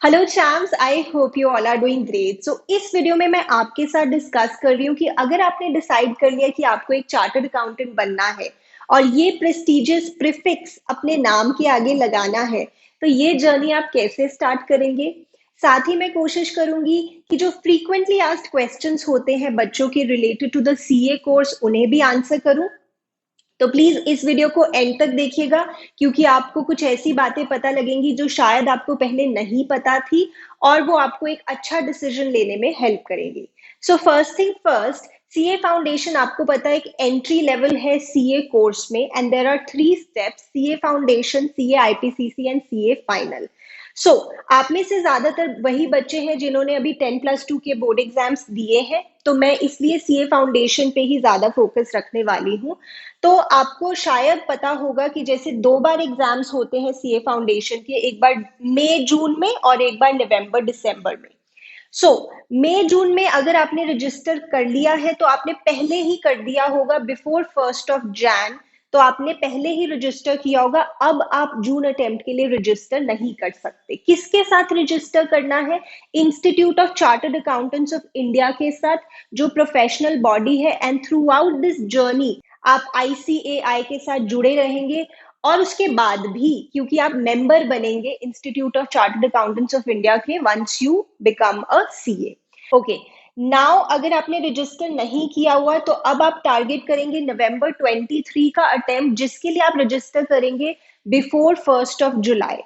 Hello champs, I hope you all are doing great. So इस video में मैं आपके साथ डिस्कस कर रही हूँ कि अगर आपने डिसाइड कर लिया कि आपको एक चार्टर्ड अकाउंटेंट बनना है और ये प्रेस्टिजियस प्रीफिक्स अपने नाम के आगे लगाना है, तो ये जर्नी आप कैसे स्टार्ट करेंगे। साथ ही मैं कोशिश करूंगी कि जो फ्रीक्वेंटली आस्क्ड क्वेश्चंस होते हैं बच्चों के related to the CA course, उन्हें भी आंसर करूं। तो प्लीज इस वीडियो को एंड तक देखिएगा, क्योंकि आपको कुछ ऐसी बातें पता लगेंगी जो शायद आपको पहले नहीं पता थी और वो आपको एक अच्छा डिसीजन लेने में हेल्प करेंगी। So first thing first, CA foundation आपको पता है एक एंट्री लेवल है सीए कोर्स में, and there are 3 steps: CA foundation, CA IPCC and CA final. So आप में से ज्यादातर वही बच्चे हैं जिन्होंने अभी 10+2 के बोर्ड एग्जाम्स दिए हैं, तो मैं इसलिए सीए फाउंडेशन पे ही ज्यादा फोकस रखने वाली हूँ। तो आपको शायद पता होगा कि जैसे 2 बार एग्जाम्स होते हैं सीए फाउंडेशन के, एक बार मई जून में और एक बार नवंबर दिसंबर में। सो मई जून में अगर आपने रजिस्टर कर लिया है तो आपने पहले ही कर दिया होगा, बिफोर 1 जैन, तो आपने पहले ही रजिस्टर किया होगा। अब आप जून अटेम्प्ट के लिए रजिस्टर नहीं कर सकते। किसके साथ रजिस्टर करना है? Institute of chartered accountants of India के साथ, जो प्रोफेशनल बॉडी है, and through out this journey आप आईसीएआई के साथ जुड़े रहेंगे। और उसके बाद भी, क्योंकि आप मेंबर बनेंगे institute of chartered accountants of India के, once you become a CA. Okay, now अगर आपने रजिस्टर नहीं किया हुआ तो अब आप टारगेट करेंगे नवंबर 23 का अटेम्प्ट, जिसके लिए आप रजिस्टर करेंगे बिफोर 1 जुलाई।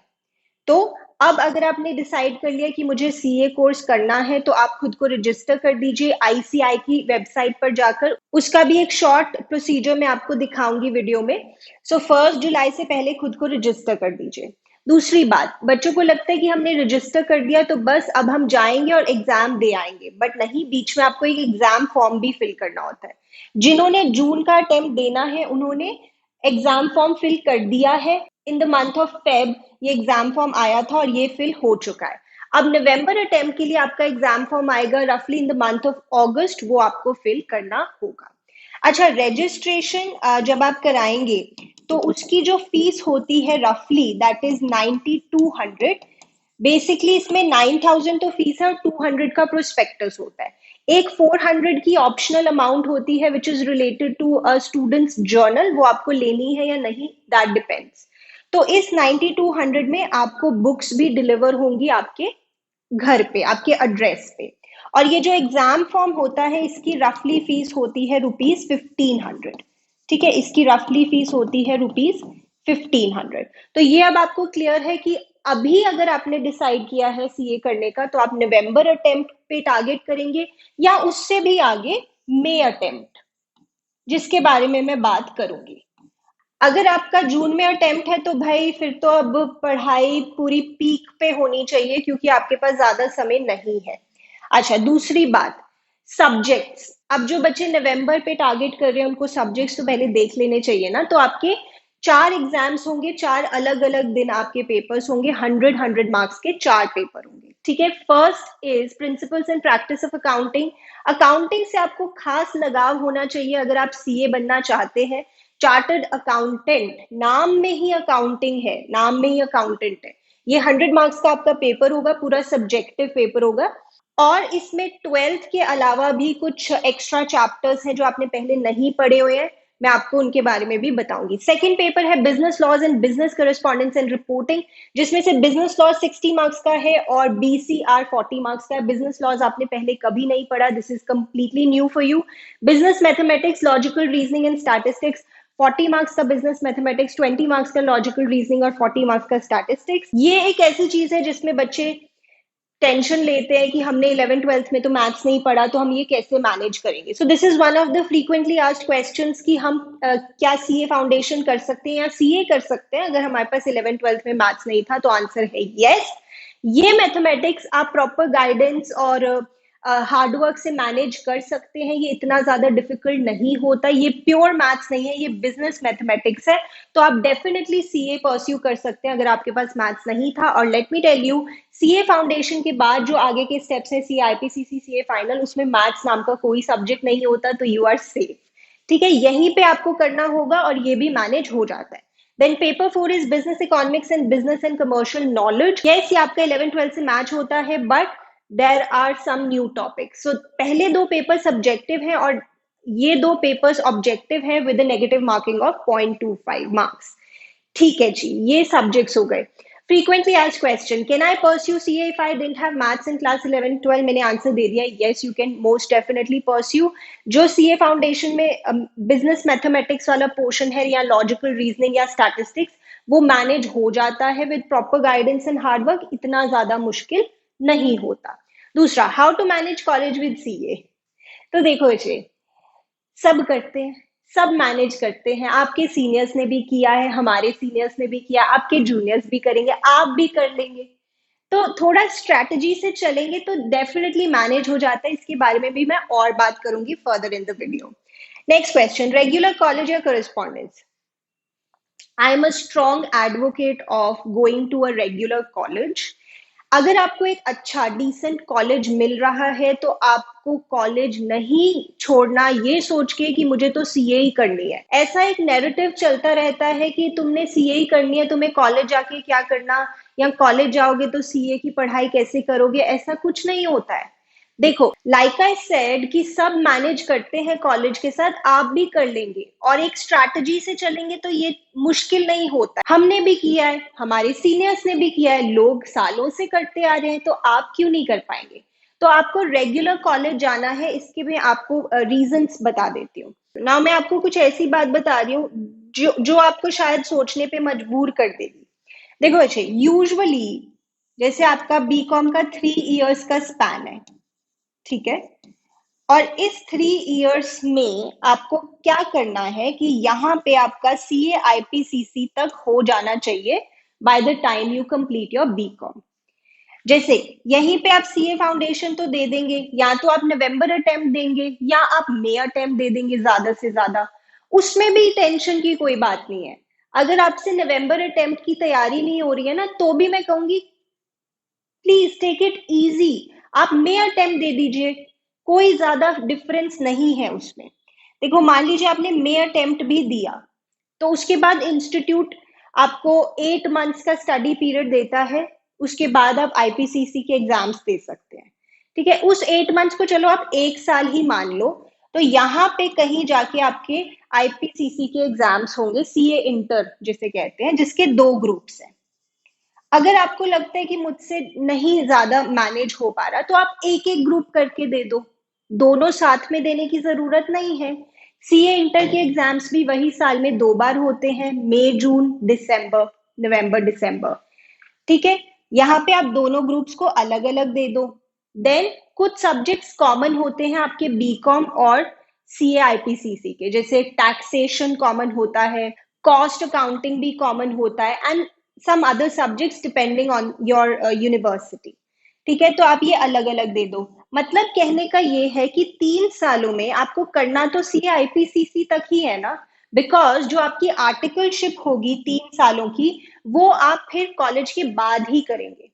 तो अब अगर आपने डिसाइड कर लिया कि मुझे सीए कोर्स करना है, तो आप खुद को रजिस्टर कर दीजिए आईसीआई की वेबसाइट पर जाकर। उसका भी एक शॉर्ट प्रोसीजर मैं आपको दिखाऊंगी वीडियो में। सो 1 जुलाई से पहले खुद को रजिस्टर कर दीजिए। दूसरी बात, बच्चों को लगता है कि हमने रजिस्टर कर दिया तो बस अब हम जाएंगे और एग्जाम दे आएंगे, बट नहीं, बीच में आपको एक एग्जाम फॉर्म भी फिल करना होता है। जिन्होंने जून का अटेम्प्ट देना है उन्होंने एग्जाम फॉर्म फिल कर दिया है। In the month of Feb ये एग्जाम फॉर्म आया था और ये फिल हो चुका है। अब नवंबर अटेम्प्ट के लिए आपका एग्जाम फॉर्म आएगा रफली इन द मंथ ऑफ अगस्त, वो आपको फिल करना होगा। अच्छा, रजिस्ट्रेशन जब आप कराएंगे तो उसकी जो फीस होती है रफली दैट इज 9200। बेसिकली इसमें 9000 तो फीस है और 200 का प्रोस्पेक्टस होता है। एक 400 की ऑप्शनल अमाउंट होती है which is related to a students journal, वो आपको लेनी है या नहीं, दैट डिपेंड्स। तो इस 9200 में आपको बुक्स भी डिलीवर होंगी आपके घर पे, आपके एड्रेस पे। और ये जो एग्जाम फॉर्म होता है इसकी रफली फीस होती है रुपीज 1500। ठीक है, इसकी रफली फीस होती है रुपीज 1500। तो ये अब आपको क्लियर है कि अभी अगर आपने डिसाइड किया है सीए करने का तो आप नवंबर अटेम्प्ट पे टारगेट करेंगे, या उससे भी आगे मई अटेम्प्ट, जिसके बारे में मैं बात करूंगी। अगर आपका जून में अटेम्प्ट है तो भाई फिर तो अब पढ़ाई पूरी पीक पे होनी चाहिए, क्योंकि आपके पास ज्यादा समय नहीं है। अच्छा, दूसरी बात, सब्जेक्ट्स। अब जो बच्चे नवंबर पे टारगेट कर रहे हैं उनको सब्जेक्ट्स तो पहले देख लेने चाहिए ना। तो आपके 4 एग्जाम्स होंगे, 4 अलग अलग दिन आपके पेपर्स होंगे, 100 मार्क्स के 4 पेपर होंगे। ठीक है, first is principles and practice of accounting. Accounting से आपको खास लगाव होना चाहिए अगर आप सीए बनना चाहते हैं। चार्टर्ड अकाउंटेंट, नाम में ही अकाउंटिंग है, नाम में ही अकाउंटेंट है। ये 100 मार्क्स का आपका पेपर होगा, पूरा सब्जेक्टिव पेपर होगा। और इसमें 12th के अलावा भी कुछ एक्स्ट्रा चैप्टर्स हैं जो आपने पहले नहीं पढ़े हुए हैं, मैं आपको उनके बारे में भी बताऊंगी। सेकंड पेपर है business laws and business correspondence and reporting, जिसमें से बिजनेस लॉज 60 मार्क्स का है और बीसीआर 40 मार्क्स का है। बिजनेस लॉज आपने पहले कभी नहीं पढ़ा, this is completely new for you. Business mathematics, logical reasoning and statistics, 40 marks का बिजनेस मैथमेटिक्स, 20 मार्क्स का लॉजिकल रीजनिंग और 40 मार्क्स का स्टैटिस्टिक्स। ये एक ऐसी चीज है जिसमें बच्चे टेंशन लेते हैं कि हमने 11th 12th में तो मैथ्स नहीं पढ़ा, तो हम ये कैसे मैनेज करेंगे। So this is one of the frequently asked questions कि हम क्या सीए फाउंडेशन कर सकते हैं या सीए कर सकते हैं अगर हमारे पास 11th 12th में मैथ्स नहीं था। तो आंसर है यस। ये मैथमेटिक्स आप प्रॉपर गाइडेंस और हार्डवर्क से मैनेज कर सकते हैं, ये इतना ज्यादा डिफिकल्ट नहीं होता। ये प्योर मैथ्स नहीं है, ये बिजनेस मैथमेटिक्स है। तो आप डेफिनेटली सीए परस्यू कर सकते हैं अगर आपके पास मैथ्स नहीं था। और let me tell you, CA foundation के बाद जो आगे के स्टेप्स हैं, सी आईपीसीसी, सीए फाइनल, उसमें मैथ्स नाम का कोई सब्जेक्ट नहीं होता, तो यू आर सेफ। ठीक है, यहीं पे आपको करना होगा और ये भी मैनेज हो जाता है। Then paper 4 is business economics and business and commercial knowledge. Yes, ये आपका 11th-12th से मैच होता है, but there are some new topics. So पहले दो पेपर सब्जेक्टिव हैं और ये दो पेपर्स ऑब्जेक्टिव हैं with negative marking of 0.25 marks. ठीक है जी, ये सब्जेक्ट्स हो गए। frequently asked question, can I pursue CA if I didn't have maths in class 11-12? मैंने आंसर दे दिया, yes you can most definitely pursue। जो CA फाउंडेशन में बिजनेस मैथमेटिक्स वाला पोर्शन है या लॉजिकल रीजनिंग या स्टैटिस्टिक्स, वो मैनेज हो जाता है with proper guidance and hard work, इतना ज्यादा मुश्किल नहीं होता। दूसरा, how to manage college with CA। तो देखो जी, सब करते हैं, सब मैनेज करते हैं। आपके सीनियर्स ने भी किया है, हमारे सीनियर्स ने भी किया, आपके जूनियर्स भी करेंगे, आप भी कर लेंगे। तो थोड़ा स्ट्रैटेजी से चलेंगे तो डेफिनेटली मैनेज हो जाता है। इसके बारे में भी मैं और बात करूंगी further in the video. Next question, regular college या correspondence. I am a strong advocate of going to a regular college. अगर आपको एक अच्छा डिसेंट कॉलेज मिल रहा है तो आपको कॉलेज नहीं छोड़ना ये सोच के कि मुझे तो सीए ही करनी है। ऐसा एक नैरेटिव चलता रहता है कि तुमने सीए ही करनी है, तुम्हें कॉलेज जाके क्या करना, या कॉलेज जाओगे तो सीए की पढ़ाई कैसे करोगे। ऐसा कुछ नहीं होता है। देखो, लाइक आई सेड कि सब मैनेज करते हैं कॉलेज के साथ, आप भी कर लेंगे और एक स्ट्रैटेजी से चलेंगे तो ये मुश्किल नहीं होता। हमने भी किया है, हमारे सीनियर्स ने भी किया है, लोग सालों से करते आ रहे हैं, तो आप क्यों नहीं कर पाएंगे। तो आपको रेगुलर कॉलेज जाना है, इसके मैं आपको रीजंस बता देती हूँ। ना मैं आपको कुछ ऐसी बात बता रही हूँ जो आपको शायद सोचने पे मजबूर कर देगी। देखो अच्छे, यूजुअली जैसे आपका बीकॉम का 3 इयर्स का स्पैन है, ठीक है, और इस 3 इयर्स में आपको क्या करना है कि यहाँ पे आपका CA IPCC तक हो जाना चाहिए by the time you complete your BCom. जैसे यहीं पे आप CA फाउंडेशन तो दे देंगे, या तो आप नवंबर अटेम्प्ट देंगे या आप मई अटेम्प्ट दे देंगे ज्यादा से ज्यादा, उसमें भी टेंशन की कोई बात नहीं है। अगर आपसे नवंबर अटेम्प्ट की तैयारी नहीं हो रही है ना, तो भी मैं कहूंगी प्लीज टेक इट इजी, आप मई अटेम्प्ट दे दीजिए, कोई ज्यादा डिफरेंस नहीं है उसमें। देखो, मान लीजिए आपने मई अटेम्प्ट भी दिया, तो उसके बाद इंस्टीट्यूट आपको 8 मंथ्स का स्टडी पीरियड देता है, उसके बाद आप IPCC के एग्जाम्स दे सकते हैं। ठीक है, उस 8 मंथ्स को चलो आप 1 साल ही मान लो, तो यहाँ पे कहीं जाके आपके IPCC के एग्जाम्स होंगे, CA इंटर जिसे कहते हैं, जिसके 2 ग्रुप्स हैं। अगर आपको लगता है कि मुझसे नहीं ज्यादा मैनेज हो पा रहा, तो आप एक एक ग्रुप करके दे दो, दोनों साथ में देने की जरूरत नहीं है। CA इंटर के एग्जाम्स भी वही साल में 2 बार होते हैं, मई जून दिसंबर, नवंबर दिसंबर। ठीक है, यहाँ पे आप दोनों ग्रुप्स को अलग अलग दे दो। देन कुछ सब्जेक्ट्स कॉमन होते हैं आपके बीकॉम और CA IPCC के, जैसे टैक्सेशन कॉमन होता है, कॉस्ट अकाउंटिंग भी कॉमन होता है, and some other subjects depending on your university. ठीक है, तो आप ये अलग अलग दे दो। मतलब कहने का ये है कि 3 सालों में आपको करना तो CA IPCC तक ही है ना, बिकॉज जो आपकी आर्टिकलशिप होगी 3 सालों की, वो आप फिर कॉलेज के बाद ही करेंगे,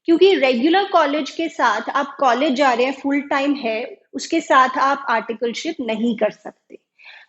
क्योंकि रेगुलर कॉलेज के साथ आप कॉलेज जा रहे हैं, फुल टाइम है, उसके साथ आप आर्टिकलशिप नहीं कर सकते।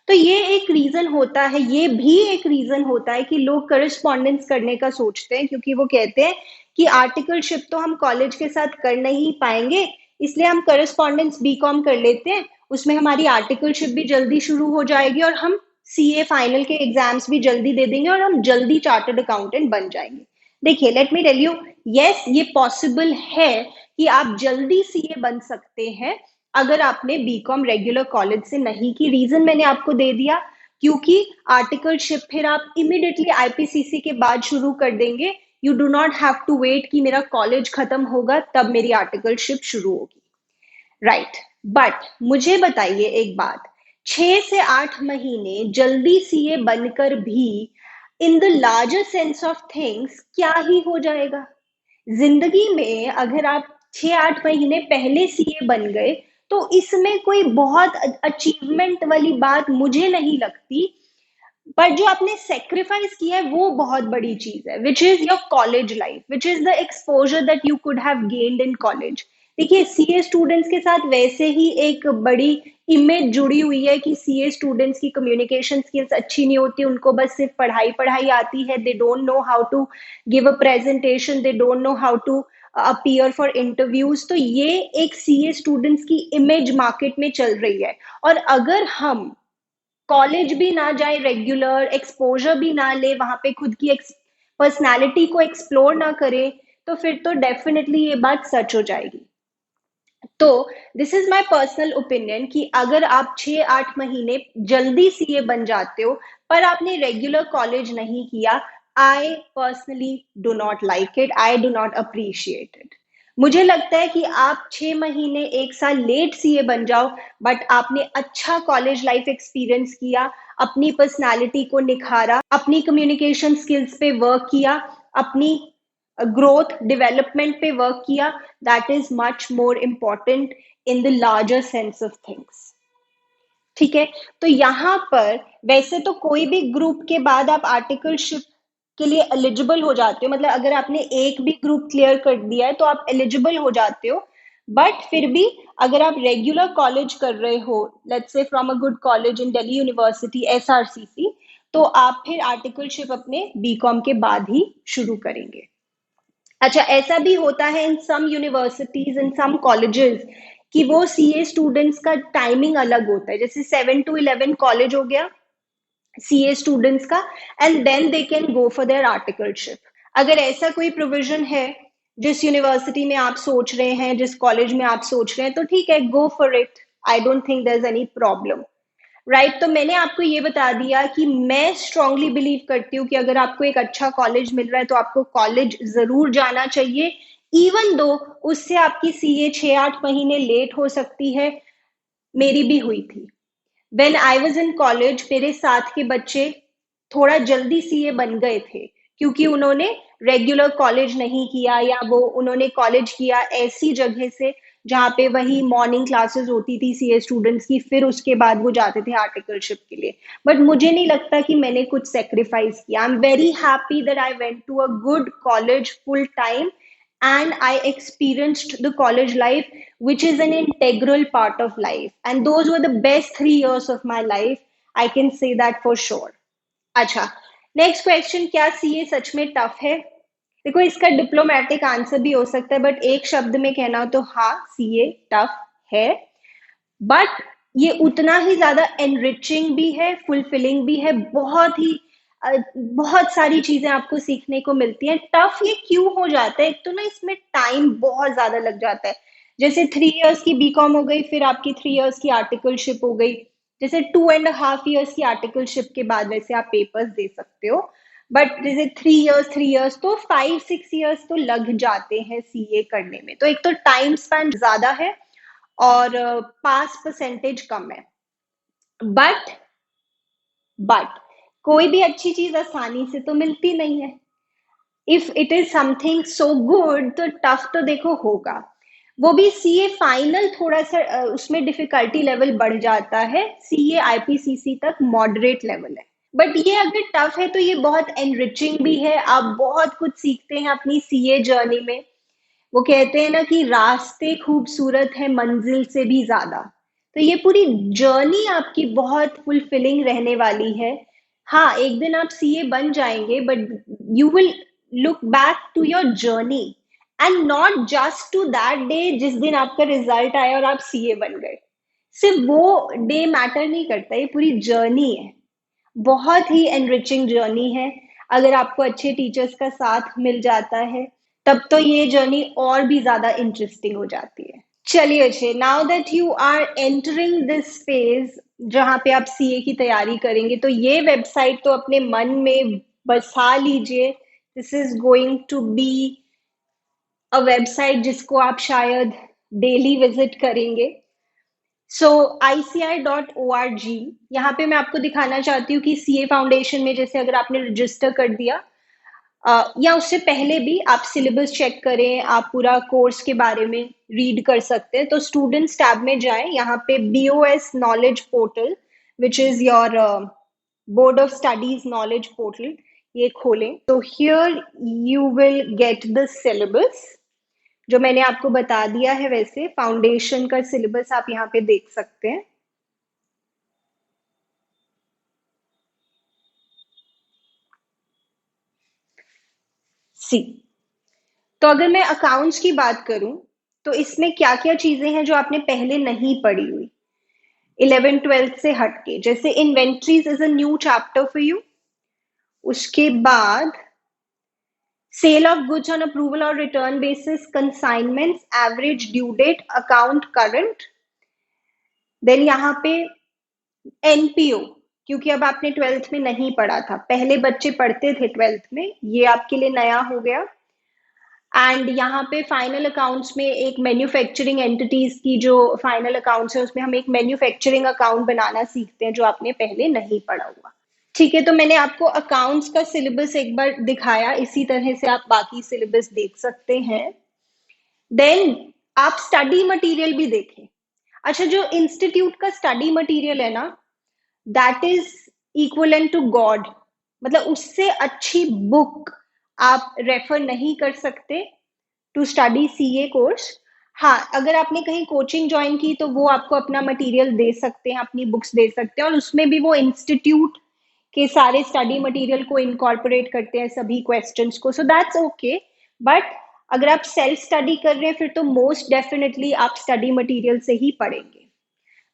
तो ये एक रीजन होता है, ये भी एक रीजन होता है कि लोग करस्पॉन्डेंस करने का सोचते हैं, क्योंकि वो कहते हैं कि आर्टिकलशिप तो हम कॉलेज के साथ कर नहीं पाएंगे, इसलिए हम करस्पॉन्डेंस बीकॉम कर लेते हैं, उसमें हमारी आर्टिकलशिप भी जल्दी शुरू हो जाएगी और हम CA फाइनल के एग्जाम्स भी जल्दी दे देंगे और हम जल्दी चार्टर्ड अकाउंटेंट बन जाएंगे। देखिए, let me tell you, yes ये पॉसिबल है कि आप जल्दी CA बन सकते हैं अगर आपने बीकॉम रेगुलर कॉलेज से नहीं की। रीजन मैंने आपको दे दिया, क्योंकि आर्टिकलशिप फिर आप इमिडिएटली IPCC के बाद शुरू कर देंगे। You do not have to wait कि मेरा कॉलेज खत्म होगा तब मेरी आर्टिकलशिप शुरू होगी, राइट। बट मुझे बताइए एक बात, 6 से 8 महीने जल्दी CA बनकर भी in the larger sense of things क्या ही हो जाएगा जिंदगी में। अगर आप 6-8 महीने पहले CA बन गए तो इसमें कोई बहुत अचीवमेंट वाली बात मुझे नहीं लगती, पर जो आपने सेक्रीफाइस किया है वो बहुत बड़ी चीज है, which is your college life, which is the exposure that you could have gained in college. देखिए, सीए स्टूडेंट्स के साथ वैसे ही एक बड़ी इमेज जुड़ी हुई है कि सीए स्टूडेंट्स की कम्युनिकेशन स्किल्स अच्छी नहीं होती, उनको बस सिर्फ पढ़ाई पढ़ाई आती है, they don't know how to give a presentation, they don't know how to appear for interviews. तो ये एक सीए स्टूडेंट्स की इमेज मार्केट में चल रही है। और अगर हम कॉलेज भी ना जाए रेगुलर, एक्सपोजर भी ना ले, वहां पे खुद की पर्सनालिटी को एक्सप्लोर ना करें, तो फिर तो डेफिनेटली ये बात सच हो जाएगी। तो this is my personal opinion कि अगर आप 6-8 महीने जल्दी सीए बन जाते हो पर आपने रेगुलर कॉलेज नहीं किया, I personally do not like it, I do not appreciate it. मुझे लगता है कि आप 6 महीने 1 साल लेट सीए बन जाओ, बट आपने अच्छा कॉलेज लाइफ एक्सपीरियंस किया, अपनी पर्सनालिटी को निखारा, अपनी कम्युनिकेशन स्किल्स पे वर्क किया, अपनी ग्रोथ डेवलपमेंट पे वर्क किया, that is much more important in the larger sense of things. ठीक है। तो यहाँ पर वैसे तो कोई भी ग्रुप के बाद आप आर्टिकलशिप के लिए एलिजिबल हो जाते हो, मतलब अगर आपने एक भी ग्रुप क्लियर कर दिया है तो आप एलिजिबल हो जाते हो। बट फिर भी अगर आप रेगुलर कॉलेज कर रहे हो, let's say from a good college in Delhi university SRCC, तो आप फिर आर्टिकलशिप अपने बीकॉम के बाद ही शुरू करेंगे। अच्छा, ऐसा भी होता है इन सम यूनिवर्सिटीज, इन सम कॉलेजेस, कि वो सीए स्टूडेंट्स का टाइमिंग अलग होता है, जैसे 7 to 11 कॉलेज हो गया सीए स्टूडेंट्स का, and then they can go for their articleship. अगर ऐसा कोई प्रोविजन है जिस यूनिवर्सिटी में आप सोच रहे हैं, जिस कॉलेज में आप सोच रहे हैं, तो ठीक है, go for it. I don't think there is any problem. Right. तो मैंने आपको ये बता दिया कि मैं स्ट्रांगली बिलीव करती हूँ कि अगर आपको एक अच्छा कॉलेज मिल रहा है तो आपको कॉलेज जरूर जाना चाहिए, इवन दो उससे आपकी सीए 6-8 महीने लेट हो सकती है। मेरी भी हुई थी। When I was in college, मेरे साथ के बच्चे थोड़ा जल्दी सीए बन गए थे क्योंकि उन्होंने रेगुलर कॉलेज नहीं किया, या वो उन्होंने कॉलेज किया ऐसी जगह से जहाँ पे वही मॉर्निंग क्लासेस होती थी सीए स्टूडेंट्स की, फिर उसके बाद वो जाते थे आर्टिकलशिप के लिए। बट मुझे नहीं लगता कि मैंने कुछ सेक्रीफाइस किया। I am very happy that I went to a good college full time and I experienced the college life, which is an integral part of life. And those were the best 3 years of my life. I can say that for sure. अच्छा, next question, क्या CA सच में tough है? देखो, इसका diplomatic answer भी हो सकता है, बट एक शब्द में कहना हो तो हाँ, सीए टफ है। बट ये उतना ही ज्यादा एनरिचिंग भी है, फुलफिलिंग भी है, बहुत सारी चीजें आपको सीखने को मिलती हैं। टफ ये क्यों हो जाता है? एक तो ना इसमें टाइम बहुत ज्यादा लग जाता है। जैसे 3 इयर्स की बीकॉम हो गई, फिर आपकी 3 इयर्स की आर्टिकलशिप हो गई, जैसे 2.5 इयर्स की आर्टिकलशिप के बाद वैसे आप पेपर्स दे सकते हो। बट जैसे 3 इयर्स तो 5-6 इयर्स तो लग जाते हैं सीए करने में। तो एक तो टाइम स्पैन ज्यादा है और पास परसेंटेज कम है। बट बट कोई भी अच्छी चीज आसानी से तो मिलती नहीं है। If it is something so good तो टफ तो देखो होगा। वो भी सीए फाइनल थोड़ा सा उसमें डिफिकल्टी लेवल बढ़ जाता है, सीए आईपीसीसी तक मॉडरेट लेवल है। बट ये अगर टफ है तो ये बहुत एनरिचिंग भी है, आप बहुत कुछ सीखते हैं अपनी सीए जर्नी में। वो कहते हैं ना कि रास्ते खूबसूरत है मंजिल से भी ज्यादा। तो ये पूरी जर्नी आपकी बहुत फुलफिलिंग रहने वाली है। हाँ, एक दिन आप सीए बन जाएंगे, but you will look back to your journey, and not just to that day जिस दिन आपका रिजल्ट आया और आप सीए बन गए। सिर्फ वो डे मैटर नहीं करता, ये पूरी जर्नी है। बहुत ही एनरिचिंग जर्नी है। अगर आपको अच्छे टीचर्स का साथ मिल जाता है तब तो ये जर्नी और भी ज्यादा इंटरेस्टिंग हो जाती है। चलिए अच्छे, now that you are entering this phase जहां पे आप सीए की तैयारी करेंगे, तो ये वेबसाइट तो अपने मन में बसा लीजिए। This is going to be a website जिसको आप शायद डेली विजिट करेंगे। सो ICI.org, यहाँ पे मैं आपको दिखाना चाहती हूँ कि सीए फाउंडेशन में जैसे अगर आपने रजिस्टर कर दिया या उससे पहले भी आप सिलेबस चेक करें, आप पूरा कोर्स के बारे में रीड कर सकते हैं। तो स्टूडेंट्स टैब में जाएं, यहाँ पे BOS knowledge portal, which is your board of studies knowledge portal, ये खोलें। तो here you will get the syllabus. जो मैंने आपको बता दिया है, वैसे फाउंडेशन का सिलेबस आप यहाँ पे देख सकते हैं। सी, तो अगर मैं अकाउंट्स की बात करूं तो इसमें क्या क्या चीजें हैं जो आपने पहले नहीं पढ़ी हुई 11th 12th से हटके, जैसे inventories is a new chapter for you. उसके बाद sale of goods on approval और return basis, consignments, average due date, account current. Then यहाँ पे एनपीओ, क्योंकि अब आपने 12th में नहीं पढ़ा था, पहले बच्चे पढ़ते थे 12th में, ये आपके लिए नया हो गया। एंड यहाँ पे फाइनल अकाउंट्स में एक मैन्युफैक्चरिंग एंटिटीज की जो फाइनल अकाउंट्स है उसमें हम एक मैन्युफैक्चरिंग अकाउंट बनाना सीखते हैं, जो आपने पहले नहीं पढ़ा हुआ। ठीक है, तो मैंने आपको अकाउंट्स का सिलेबस एक बार दिखाया, इसी तरह से आप बाकी सिलेबस देख सकते हैं। देन आप स्टडी मटेरियल भी देखें। अच्छा, जो इंस्टीट्यूट का स्टडी मटेरियल है ना, that is equivalent to God. मतलब उससे अच्छी बुक आप रेफर नहीं कर सकते टू स्टडी सीए कोर्स। हाँ, अगर आपने कहीं कोचिंग ज्वाइन की तो वो आपको अपना मटेरियल दे सकते हैं, अपनी बुक्स दे सकते हैं, और उसमें भी वो इंस्टीट्यूट के सारे स्टडी मटेरियल को इनकॉर्पोरेट करते हैं, सभी क्वेश्चंस को, सो दैट्स ओके। बट अगर आप सेल्फ स्टडी कर रहे हैं फिर तो मोस्ट डेफिनेटली आप स्टडी मटेरियल से ही पढ़ेंगे।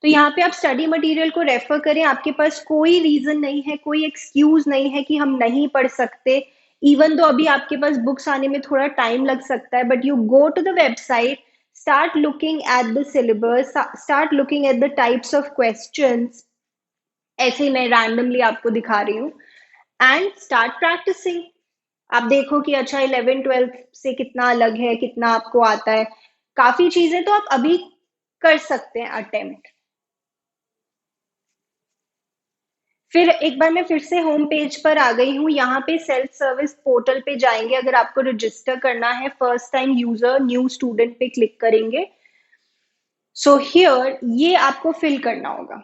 तो यहाँ पे आप स्टडी मटेरियल को रेफर करें, आपके पास कोई रीजन नहीं है, कोई एक्सक्यूज नहीं है कि हम नहीं पढ़ सकते। इवन तो अभी आपके पास बुक्स आने में थोड़ा टाइम लग सकता है, but you go to the website, start looking at the syllabus, start looking at the types of questions, ऐसे ही मैं रैंडमली आपको दिखा रही हूँ, एंड स्टार्ट प्रैक्टिसिंग। आप देखो कि अच्छा 11th 12th से कितना अलग है, कितना आपको आता है, काफी चीजें तो आप अभी कर सकते हैं अटेम्प्ट। फिर एक बार मैं फिर से होम पेज पर आ गई हूँ, यहाँ पे सेल्फ सर्विस पोर्टल पे जाएंगे, अगर आपको रजिस्टर करना है first time user new student पे क्लिक करेंगे। सो हियर ये आपको फिल करना होगा।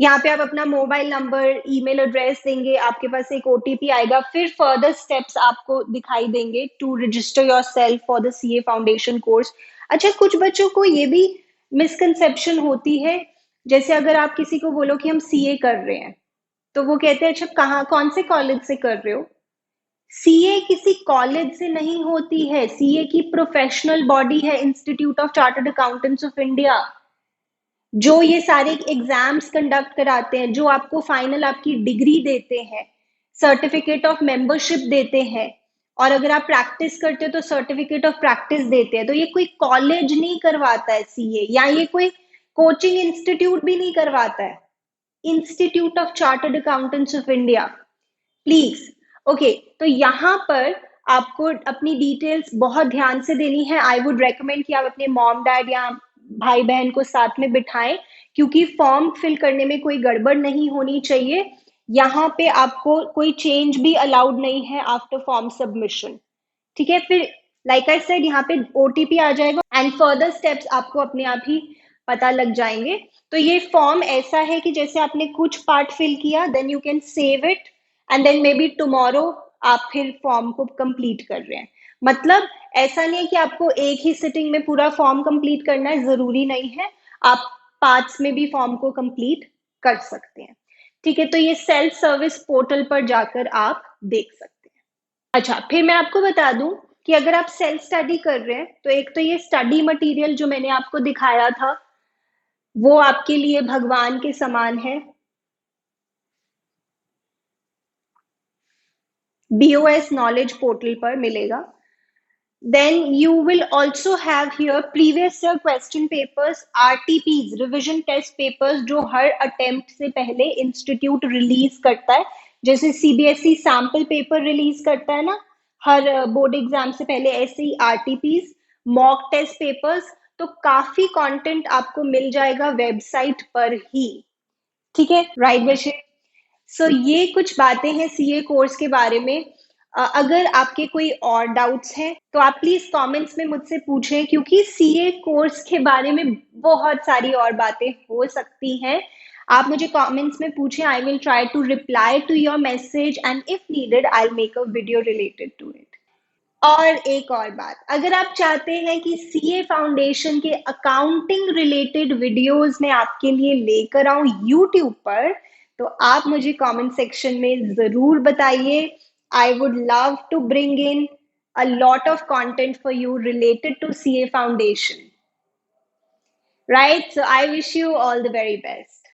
यहाँ पे आप अपना मोबाइल नंबर, ईमेल एड्रेस देंगे, आपके पास एक ओटीपी आएगा, फिर फर्दर स्टेप्स आपको दिखाई देंगे to register yourself for the CA foundation course. अच्छा, कुछ बच्चों को ये भी मिसकंसेप्शन होती है, जैसे अगर आप किसी को बोलो कि हम सीए कर रहे हैं तो वो कहते हैं अच्छा कहाँ, कौन से कॉलेज से कर रहे हो। सीए किसी कॉलेज से नहीं होती है, सीए की प्रोफेशनल बॉडी है institute of chartered accountants of India, जो ये सारे एग्जाम्स कंडक्ट कराते हैं, जो आपको फाइनल आपकी डिग्री देते हैं, सर्टिफिकेट ऑफ मेंबरशिप देते हैं, और अगर आप प्रैक्टिस करते हो तो सर्टिफिकेट ऑफ प्रैक्टिस देते हैं। तो ये कोई कॉलेज नहीं करवाता है सीए, या ये कोई कोचिंग इंस्टीट्यूट भी नहीं करवाता है, institute of chartered accountants of India, please. Okay, तो यहाँ पर आपको अपनी डिटेल्स बहुत ध्यान से देनी है। आई वुड रेकमेंड कि आप अपने मॉम डैड या भाई बहन को साथ में बिठाएं, क्योंकि फॉर्म फिल करने में कोई गड़बड़ नहीं होनी चाहिए। यहाँ पे आपको कोई चेंज भी अलाउड नहीं है आफ्टर फॉर्म सबमिशन। ठीक है, फिर लाइक आई सेड यहाँ पे ओटीपी आ जाएगा एंड फर्दर स्टेप्स आपको अपने आप ही पता लग जाएंगे। तो ये फॉर्म ऐसा है कि जैसे आपने कुछ पार्ट फिल किया, then you can save it and then maybe tomorrow आप फिर फॉर्म को कंप्लीट कर रहे हैं। मतलब ऐसा नहीं है कि आपको एक ही सिटिंग में पूरा फॉर्म कंप्लीट करना है, जरूरी नहीं है, आप पार्ट्स में भी फॉर्म को कंप्लीट कर सकते हैं। ठीक है, तो ये सेल्फ सर्विस पोर्टल पर जाकर आप देख सकते हैं। अच्छा, फिर मैं आपको बता दूं कि अगर आप सेल्फ स्टडी कर रहे हैं तो एक तो ये स्टडी मटेरियल जो मैंने आपको दिखाया था वो आपके लिए भगवान के समान है। बीओएस नॉलेज पोर्टल पर मिलेगा। Then you will also have here previous year question papers, RTPs, revision test papers, जो हर attempt से पहले इंस्टीट्यूट रिलीज करता है, जैसे सीबीएसई सैम्पल पेपर रिलीज करता है ना हर बोर्ड एग्जाम से पहले, ऐसे ही आरटीपीज, मॉक टेस्ट पेपर्स। तो काफी कंटेंट आपको मिल जाएगा वेबसाइट पर ही। ठीक है, राइट वैसे। सो ये कुछ बातें हैं सीए कोर्स के बारे में। अगर आपके कोई और डाउट्स हैं तो आप प्लीज कमेंट्स में मुझसे पूछें, क्योंकि सीए कोर्स के बारे में बहुत सारी और बातें हो सकती हैं। आप मुझे कमेंट्स में पूछें, I will try to reply to your message and if needed I will make a video related to it. और एक और बात, अगर आप चाहते हैं कि सीए फाउंडेशन के अकाउंटिंग रिलेटेड वीडियोस मैं आपके लिए लेकर आऊं यूट्यूब पर, तो आप मुझे कमेंट सेक्शन में जरूर बताइए. I would love to bring in a lot of content for you related to CA Foundation. Right? So I wish you all the very best.